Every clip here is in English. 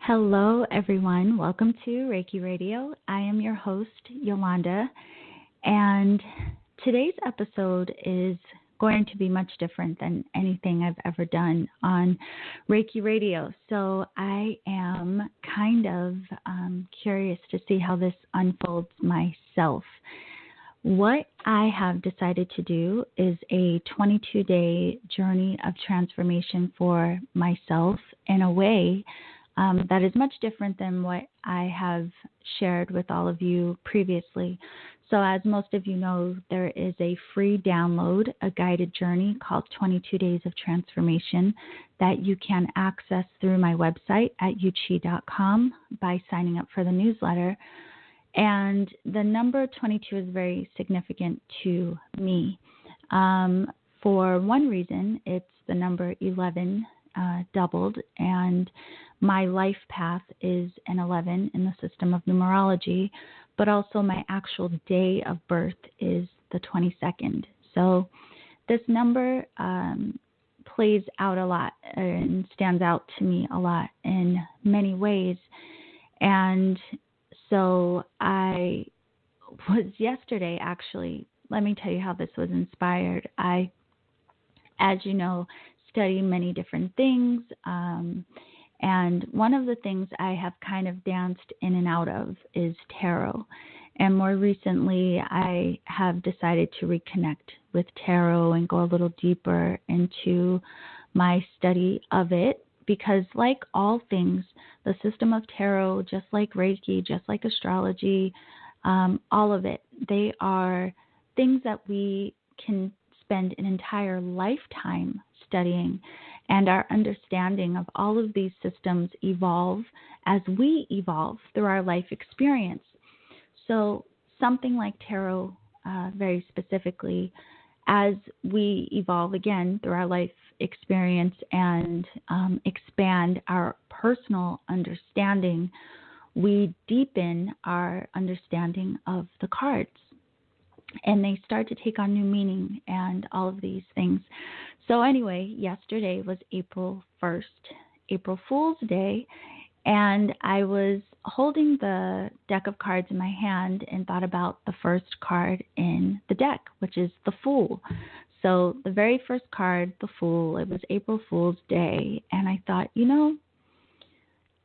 Hello, everyone. Welcome to Reiki Radio. I am your host, Yolanda, and today's episode is going to be much different than anything I've ever done on Reiki Radio. So I am kind of curious to see how this unfolds myself. What I have decided to do is a 22-day journey of transformation for myself in a way that is much different than what I have shared with all of you previously. So as most of you know, there is a free download, a guided journey called 22 Days of Transformation that you can access through my website at yuchi.com by signing up for the newsletter. And the number 22 is very significant to me. For one reason, it's the number 11 doubled, and my life path is an 11 in the system of numerology, but also my actual day of birth is the 22nd. So this number plays out a lot and stands out to me a lot in many ways. And so I was yesterday, actually, let me tell you how this was inspired. I, as you know, study many different things. And one of the things I have kind of danced in and out of is tarot. And more recently, I have decided to reconnect with tarot and go a little deeper into my study of it. Because like all things, the system of tarot, just like Reiki, just like astrology, all of it, they are things that we can spend an entire lifetime studying, and our understanding of all of these systems evolve as we evolve through our life experience. So something like tarot, very specifically, as we evolve again through our life experience and expand our personal understanding, we deepen our understanding of the cards. And they start to take on new meaning and all of these things. So anyway, yesterday was April 1st, April Fool's Day, and I was holding the deck of cards in my hand and thought about the first card in the deck, which is the Fool. So the very first card, the Fool, it was April Fool's Day, and I thought,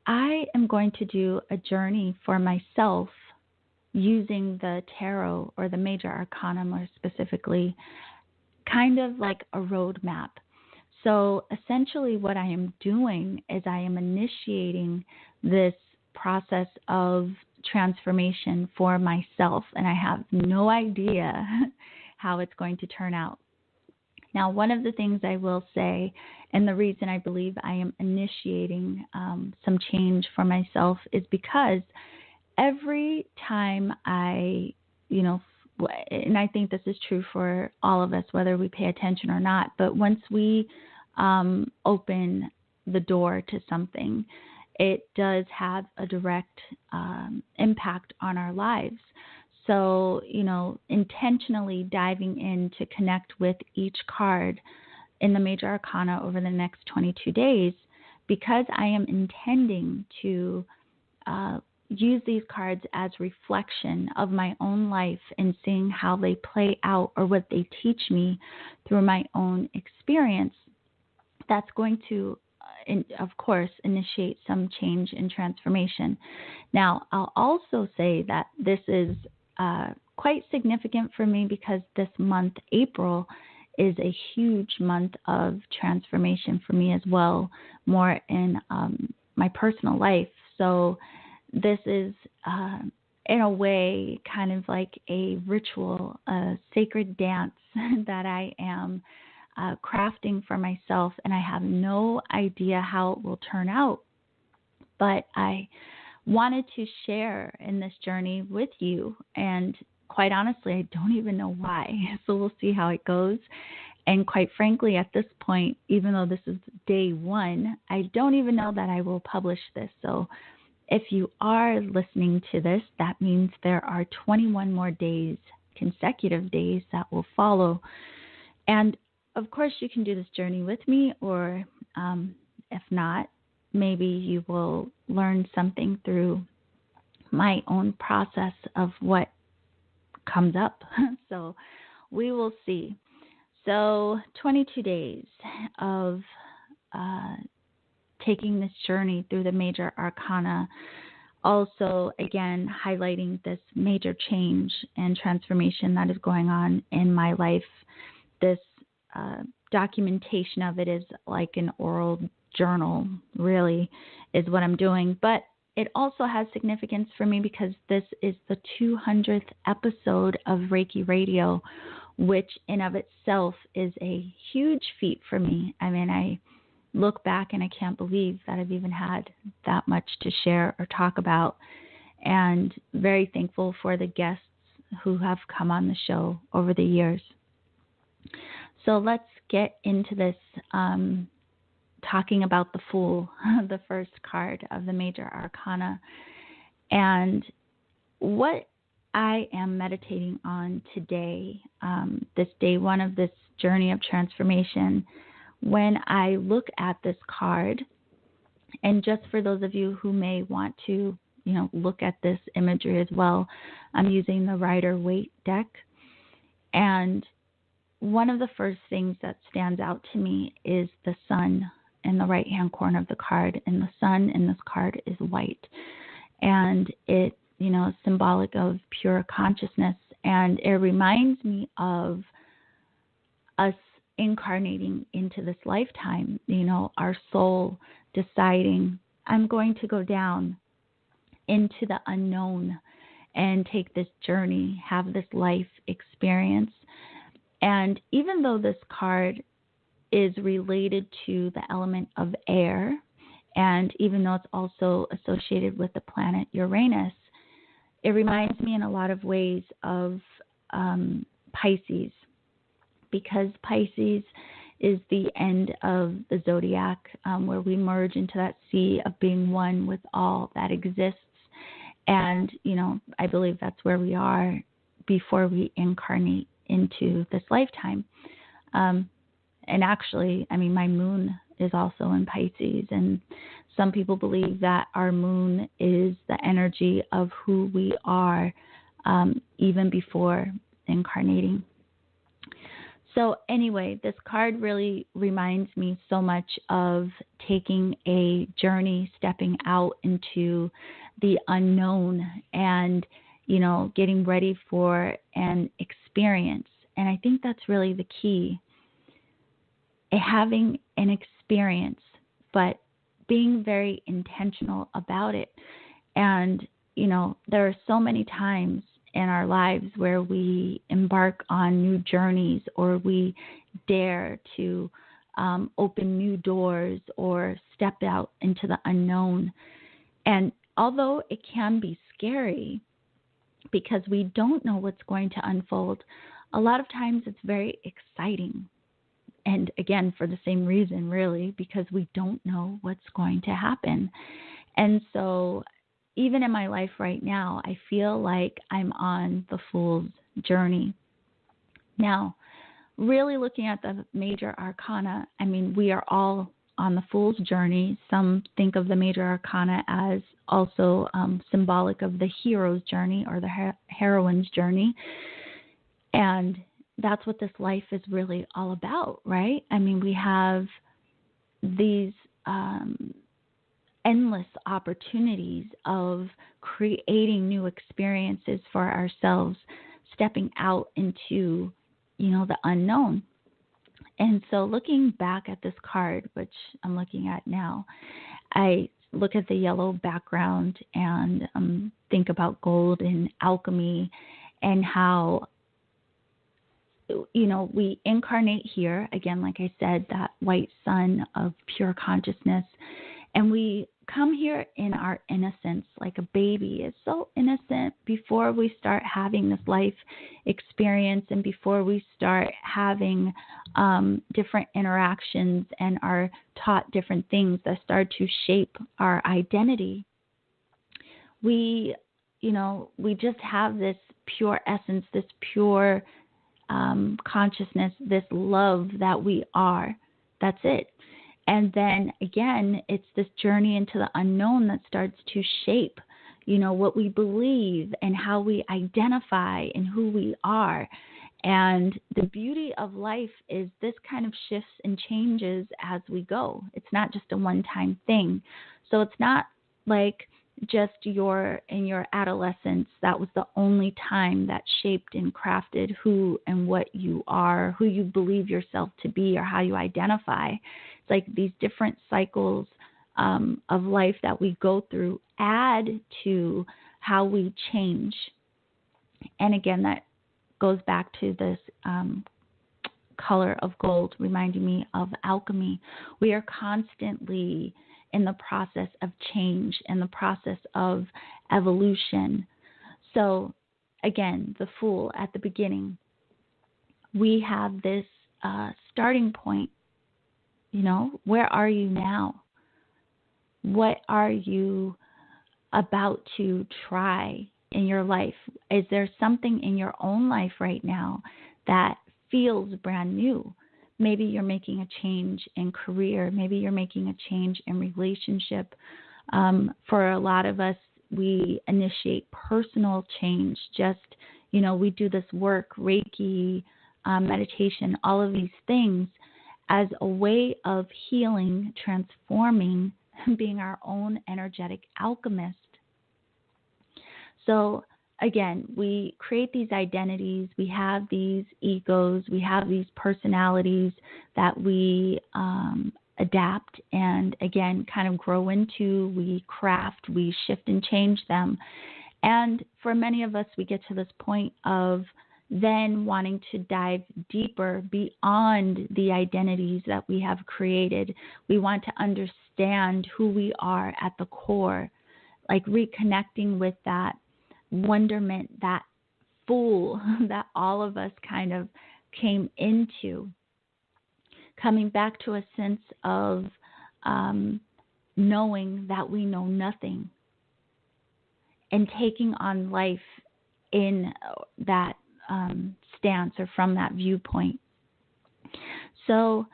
I am going to do a journey for myself using the tarot or the Marjor Arcana more specifically, kind of like a roadmap. So essentially what I am doing is I am initiating this process of transformation for myself, and I have no idea how it's going to turn out. Now, one of the things I will say, and the reason I believe I am initiating some change for myself, is because every time I, and I think this is true for all of us, whether we pay attention or not, but once we open the door to something, it does have a direct impact on our lives. So, intentionally diving in to connect with each card in the Marjor Arcana over the next 22 days, because I am intending to use these cards as reflection of my own life and seeing how they play out or what they teach me through my own experience. That's going to, of course, initiate some change and transformation. Now, I'll also say that this is quite significant for me because this month, April, is a huge month of transformation for me as well, more in my personal life. So this is, in a way, kind of like a ritual, a sacred dance that I am crafting for myself, and I have no idea how it will turn out. But I wanted to share in this journey with you, and quite honestly, I don't even know why. So we'll see how it goes. And quite frankly, at this point, even though this is day one, I don't even know that I will publish this. So if you are listening to this, that means there are 21 more days, consecutive days that will follow. And of course, you can do this journey with me, or if not, maybe you will learn something through my own process of what comes up. So we will see. So 22 days of taking this journey through the major arcana, also, again, highlighting this major change and transformation that is going on in my life. This documentation of it is like an oral journal, really, is what I'm doing. But it also has significance for me because this is the 200th episode of Reiki Radio, which in of itself is a huge feat for me. I mean, I look back and I can't believe that I've even had that much to share or talk about, and very thankful for the guests who have come on the show over the years. So let's get into this, talking about the Fool, the first card of the major arcana. And what I am meditating on today, this day one of this journey of transformation, when I look at this card, and just for those of you who may want to, look at this imagery as well, I'm using the Rider-Waite deck. And one of the first things that stands out to me is the sun in the right-hand corner of the card. And the sun in this card is white. And it, is symbolic of pure consciousness. And it reminds me of us incarnating into this lifetime, our soul deciding, I'm going to go down into the unknown and take this journey, have this life experience. And even though this card is related to the element of air, and even though it's also associated with the planet Uranus, it reminds me in a lot of ways of Pisces, because Pisces is the end of the zodiac, where we merge into that sea of being one with all that exists. And, I believe that's where we are before we incarnate into this lifetime. And actually, my moon is also in Pisces. And some people believe that our moon is the energy of who we are, even before incarnating. So anyway, this card really reminds me so much of taking a journey, stepping out into the unknown and, getting ready for an experience. And I think that's really the key. Having an experience, but being very intentional about it. And, there are so many times in our lives where we embark on new journeys, or we dare to open new doors or step out into the unknown. And although it can be scary because we don't know what's going to unfold, a lot of times it's very exciting. And again, for the same reason, really, because we don't know what's going to happen. And so even in my life right now, I feel like I'm on the Fool's journey. Now, really looking at the major arcana, we are all on the Fool's journey. Some think of the major arcana as also symbolic of the hero's journey or the heroine's journey. And that's what this life is really all about, right? We have these endless opportunities of creating new experiences for ourselves, stepping out into, the unknown. And so looking back at this card, which I'm looking at now, I look at the yellow background and think about gold and alchemy and how, we incarnate here, again, like I said, that white sun of pure consciousness, and we come here in our innocence, like a baby is so innocent before we start having this life experience and before we start having different interactions and are taught different things that start to shape our identity. We just have this pure essence, this pure consciousness, this love that we are. That's it. And then again, it's this journey into the unknown that starts to shape, what we believe and how we identify and who we are. And the beauty of life is this kind of shifts and changes as we go. It's not just a one-time thing. So it's not like just in your adolescence, that was the only time that shaped and crafted who and what you are, who you believe yourself to be, or how you identify. It's like these different cycles of life that we go through add to how we change. And again, that goes back to this color of gold, reminding me of alchemy. We are constantly in the process of change, in the process of evolution. So again, the Fool at the beginning, we have this starting point. Where are you now? What are you about to try in your life? Is there something in your own life right now that feels brand new? Maybe you're making a change in career. Maybe you're making a change in relationship. For a lot of us, we initiate personal change. Just, we do this work, Reiki, meditation, all of these things as a way of healing, transforming, being our own energetic alchemist. So again, we create these identities, we have these egos, we have these personalities that we adapt and, again, kind of grow into, we craft, we shift and change them. And for many of us, we get to this point of then wanting to dive deeper beyond the identities that we have created. We want to understand who we are at the core, like reconnecting with that wonderment, that Fool that all of us kind of came into, coming back to a sense of knowing that we know nothing and taking on life in that stance or from that viewpoint. So,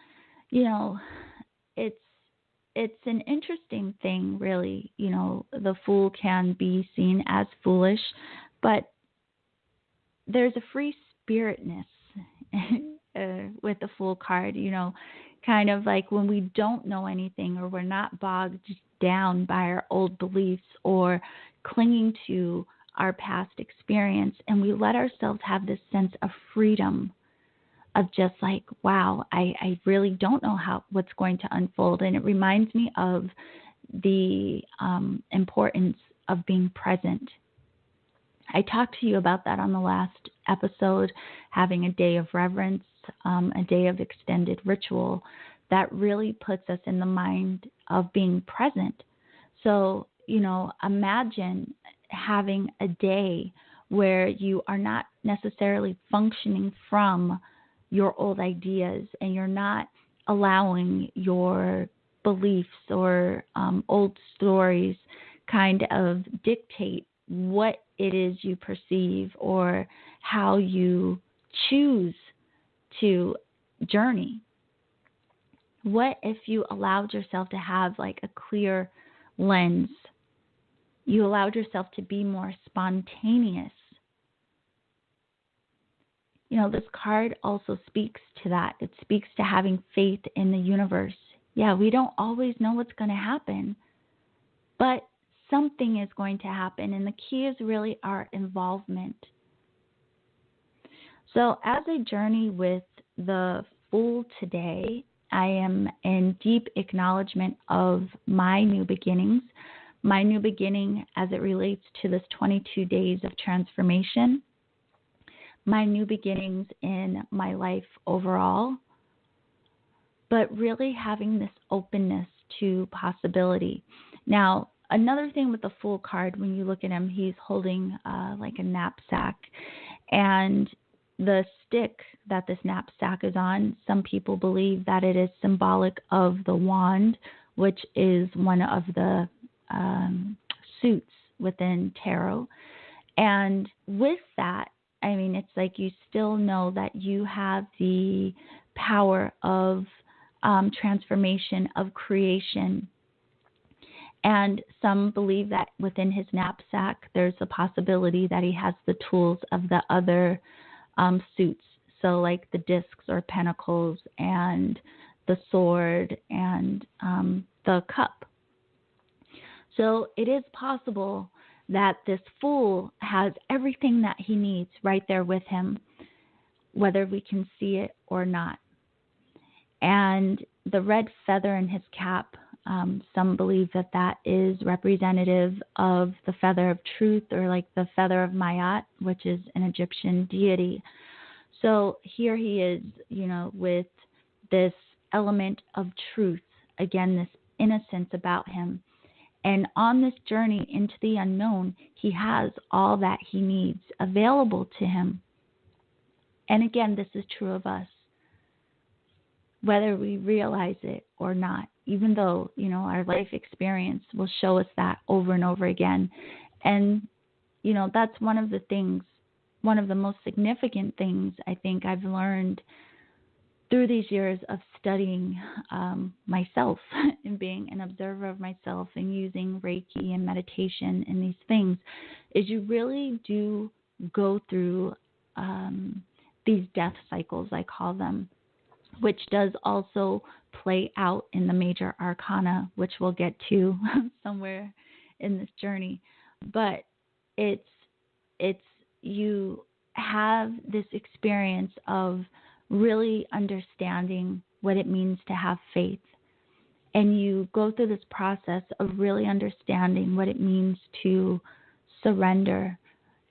it's an interesting thing, really. The Fool can be seen as foolish, but there's a free spiritness with the Fool card, kind of like when we don't know anything or we're not bogged down by our old beliefs or clinging to our past experience, and we let ourselves have this sense of freedom of just like, wow, I really don't know what's going to unfold. And it reminds me of the importance of being present. I talked to you about that on the last episode, having a day of reverence, a day of extended ritual that really puts us in the mind of being present. So, imagine having a day where you are not necessarily functioning from your old ideas and you're not allowing your beliefs or old stories kind of dictate what it is you perceive or how you choose to journey. What if you allowed yourself to have like a clear lens? You allowed yourself to be more spontaneous. This card also speaks to that. It speaks to having faith in the universe. Yeah, we don't always know what's going to happen, but something is going to happen, and the key is really our involvement. So as I journey with the Fool today, I am in deep acknowledgement of my new beginnings, my new beginning as it relates to this 22 days of transformation, my new beginnings in my life overall, but really having this openness to possibility. Now, another thing with the Fool card, when you look at him, he's holding like a knapsack, and the stick that this knapsack is on, some people believe that it is symbolic of the wand, which is one of the suits within tarot. And with that, I mean, it's like you still know that you have the power of transformation of creation. And some believe that within his knapsack, there's a possibility that he has the tools of the other suits. So like the discs or pentacles and the sword and the cup. So it is possible that this Fool has everything that he needs right there with him, whether we can see it or not. And the red feather in his cap, some believe that that is representative of the feather of truth, or like the feather of Mayat, which is an Egyptian deity. So here he is, with this element of truth, again, this innocence about him. And on this journey into the unknown, he has all that he needs available to him. And again, this is true of us, whether we realize it or not, even though, our life experience will show us that over and over again. And, that's one of the most significant things I think I've learned through these years of studying myself and being an observer of myself and using Reiki and meditation and these things, is you really do go through these death cycles, I call them, which does also play out in the Marjor Arcana, which we'll get to somewhere in this journey. But it's you have this experience of really understanding what it means to have faith. And you go through this process of really understanding what it means to surrender.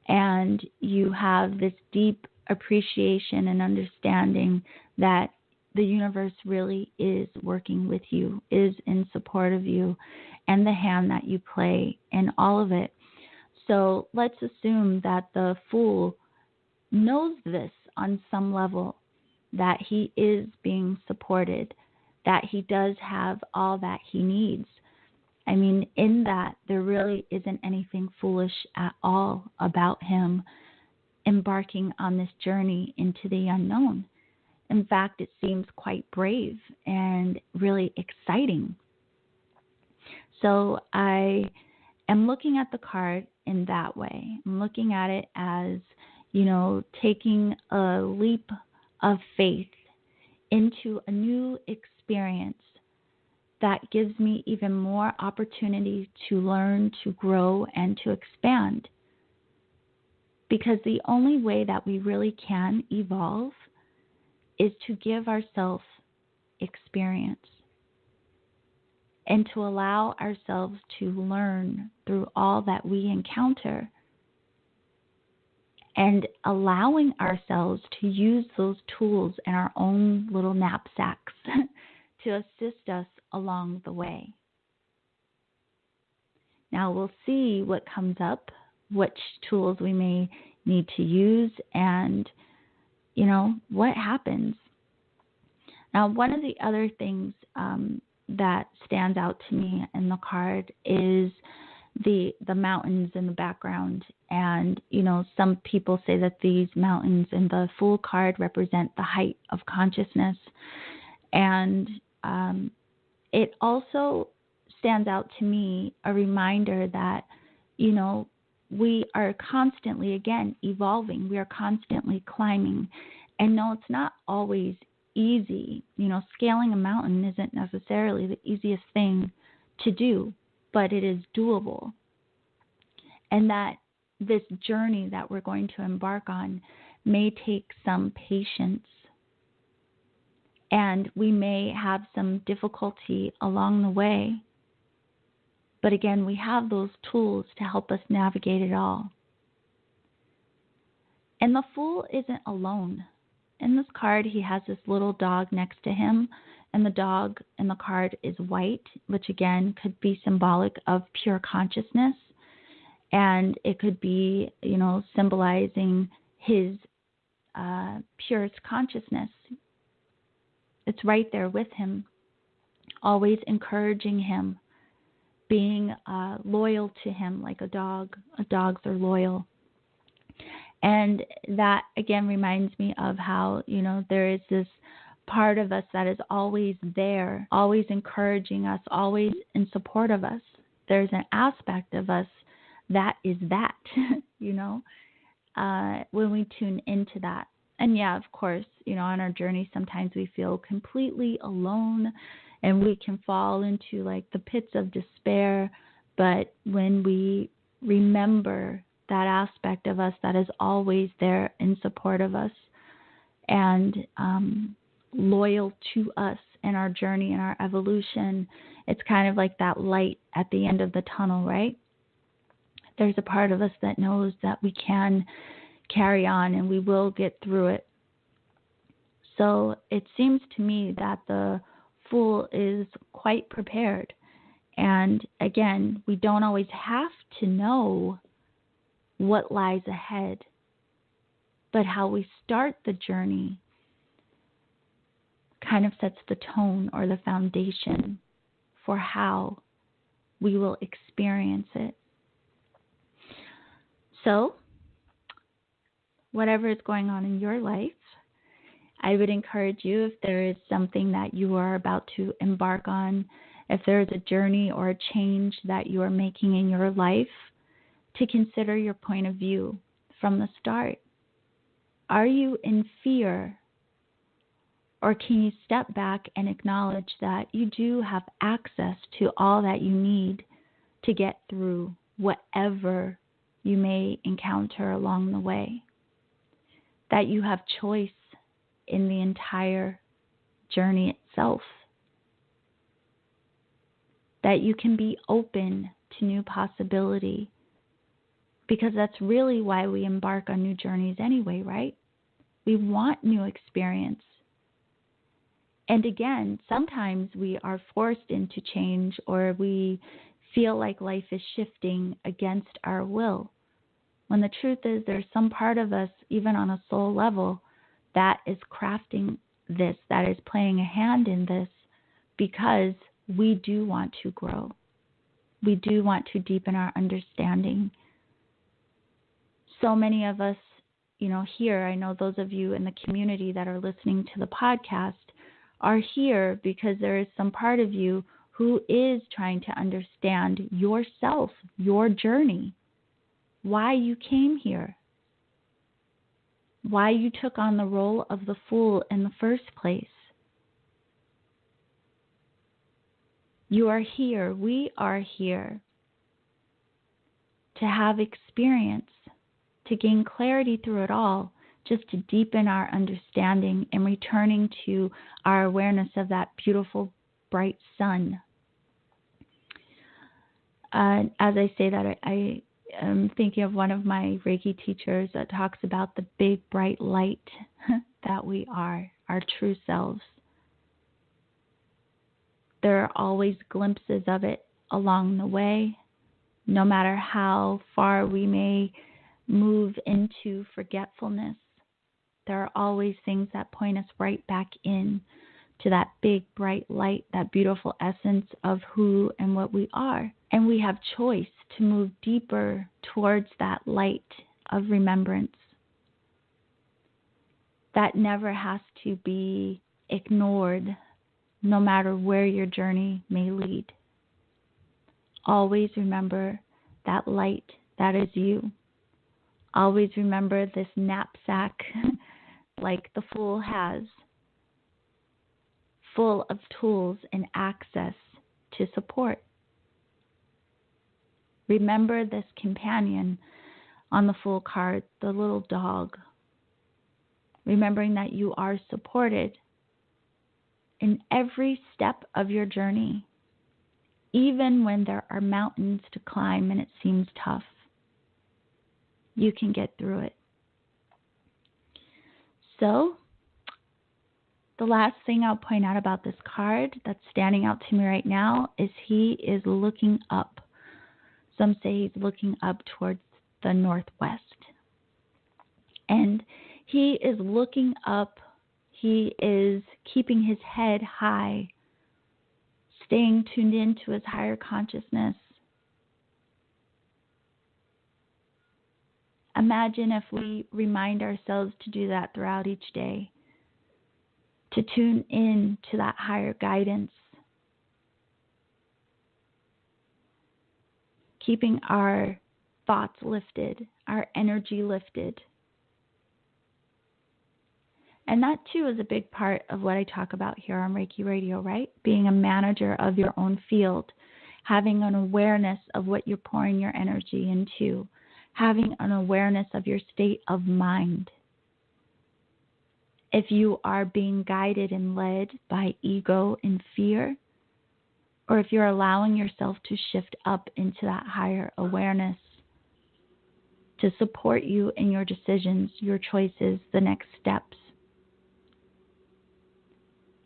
And you have this deep appreciation and understanding that the universe really is working with you, is in support of you, and the hand that you play in all of it. So let's assume that the Fool knows this on some level, that he is being supported, that he does have all that he needs. I mean, in that, there really isn't anything foolish at all about him embarking on this journey into the unknown. In fact, it seems quite brave and really exciting. So I am looking at the card in that way. I'm looking at it as, taking a leap of faith into a new experience that gives me even more opportunity to learn, to grow, and to expand. Because the only way that we really can evolve is to give ourselves experience and to allow ourselves to learn through all that we encounter, and allowing ourselves to use those tools in our own little knapsacks to assist us along the way. Now we'll see what comes up, which tools we may need to use, and, what happens. Now, one of the other things that stands out to me in the card is the mountains in the background. And, some people say that these mountains in the Fool card represent the height of consciousness. And it also stands out to me a reminder that, we are constantly, again, evolving. We are constantly climbing. And no, it's not always easy. Scaling a mountain isn't necessarily the easiest thing to do, but it is doable. And that this journey that we're going to embark on may take some patience. And we may have some difficulty along the way. But again, we have those tools to help us navigate it all. And the Fool isn't alone. In this card, he has this little dog next to him, and the dog in the card is white, which again could be symbolic of pure consciousness. And it could be, symbolizing his purest consciousness. It's right there with him, always encouraging him, being loyal to him like a dog. Dogs are loyal. And that, again, reminds me of how, there is this part of us that is always there, always encouraging us, always in support of us. There's an aspect of us that is that, when we tune into that. And yeah, of course, on our journey, sometimes we feel completely alone and we can fall into like the pits of despair. But when we remember that aspect of us that is always there in support of us and loyal to us in our journey and our evolution, it's kind of like that light at the end of the tunnel, right? There's a part of us that knows that we can carry on and we will get through it. So it seems to me that the Fool is quite prepared. And again, we don't always have to know what lies ahead, but how we start the journey kind of sets the tone or the foundation for how we will experience it. So, whatever is going on in your life, I would encourage you, if there is something that you are about to embark on, if there is a journey or a change that you are making in your life, to consider your point of view from the start. Are you in fear? Or can you step back and acknowledge that you do have access to all that you need to get through whatever you may encounter along the way? That you have choice in the entire journey itself. That you can be open to new possibility. Because that's really why we embark on new journeys anyway, right? We want new experience. And again, sometimes we are forced into change, or we feel like life is shifting against our will. When the truth is, there's some part of us, even on a soul level, that is crafting this, that is playing a hand in this, because we do want to grow. We do want to deepen our understanding. So many of us, here, I know those of you in the community that are listening to the podcast are here because there is some part of you who is trying to understand yourself, your journey, why you came here, why you took on the role of the Fool in the first place. You are here, we are here to have experience, to gain clarity through it all, just to deepen our understanding and returning to our awareness of that beautiful, bright sun. As I say that, I am thinking of one of my Reiki teachers that talks about the big, bright light that we are, our true selves. There are always glimpses of it along the way, no matter how far we may move into forgetfulness. There are always things that point us right back in to that big, bright light, that beautiful essence of who and what we are. And we have choice to move deeper towards that light of remembrance. That never has to be ignored, no matter where your journey may lead. Always remember that light that is you. Always remember this knapsack like the Fool has, full of tools and access to support. Remember this companion on the Fool card, the little dog. Remembering that you are supported in every step of your journey, even when there are mountains to climb and it seems tough. You can get through it. So, the last thing I'll point out about this card that's standing out to me right now is he is looking up. Some say he's looking up towards the northwest. And he is looking up. He is keeping his head high, staying tuned into his higher consciousness. Imagine if we remind ourselves to do that throughout each day. to tune in to that higher guidance, keeping our thoughts lifted, our energy lifted. And that too is a big part of what I talk about here on Reiki Radio, right? Being a manager of your own field, having an awareness of what you're pouring your energy into, having an awareness of your state of mind. If you are being guided and led by ego and fear, or if you're allowing yourself to shift up into that higher awareness to support you in your decisions, your choices, the next steps.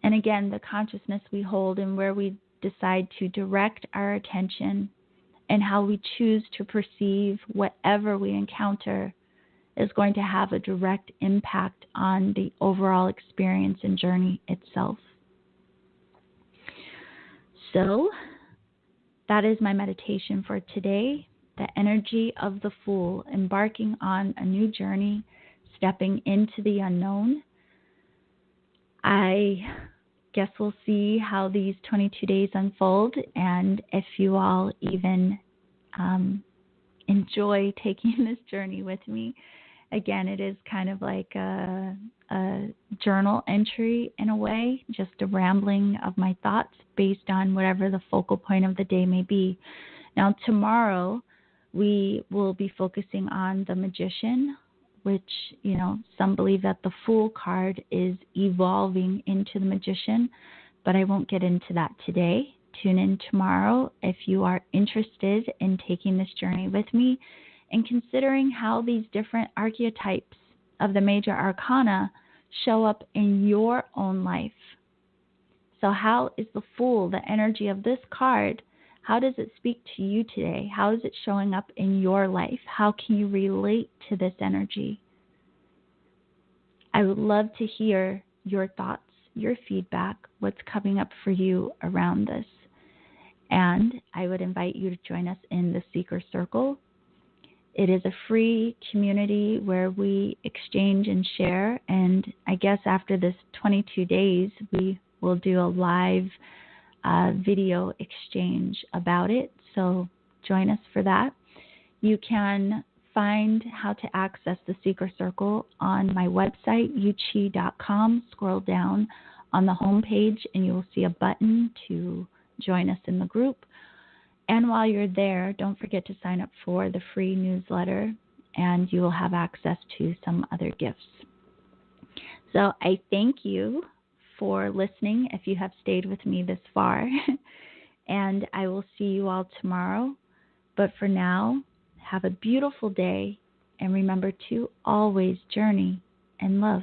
And again, the consciousness we hold and where we decide to direct our attention and how we choose to perceive whatever we encounter is going to have a direct impact on the overall experience and journey itself. So that is my meditation for today. The energy of the Fool, embarking on a new journey, stepping into the unknown. I guess we'll see how these 22 days unfold, and if you all even enjoy taking this journey with me. Again, it is kind of like a journal entry in a way, just a rambling of my thoughts based on whatever the focal point of the day may be. Now, tomorrow we will be focusing on the Magician, which, some believe that the Fool card is evolving into the Magician, but I won't get into that today. Tune in tomorrow if you are interested in taking this journey with me and considering how these different archetypes of the Marjor Arcana show up in your own life. So how is the Fool, the energy of this card, how does it speak to you today? How is it showing up in your life? How can you relate to this energy? I would love to hear your thoughts, your feedback, what's coming up for you around this. And I would invite you to join us in the Seeker Circle. It is a free community where we exchange and share. And I guess after this 22 days, we will do a live video exchange about it. So join us for that. You can find how to access the Seeker Circle on my website, yuchi.com. Scroll down on the home page and you will see a button to join us in the group. And while you're there, don't forget to sign up for the free newsletter and you will have access to some other gifts. So I thank you for listening if you have stayed with me this far. And I will see you all tomorrow. But for now, have a beautiful day and remember to always journey in love.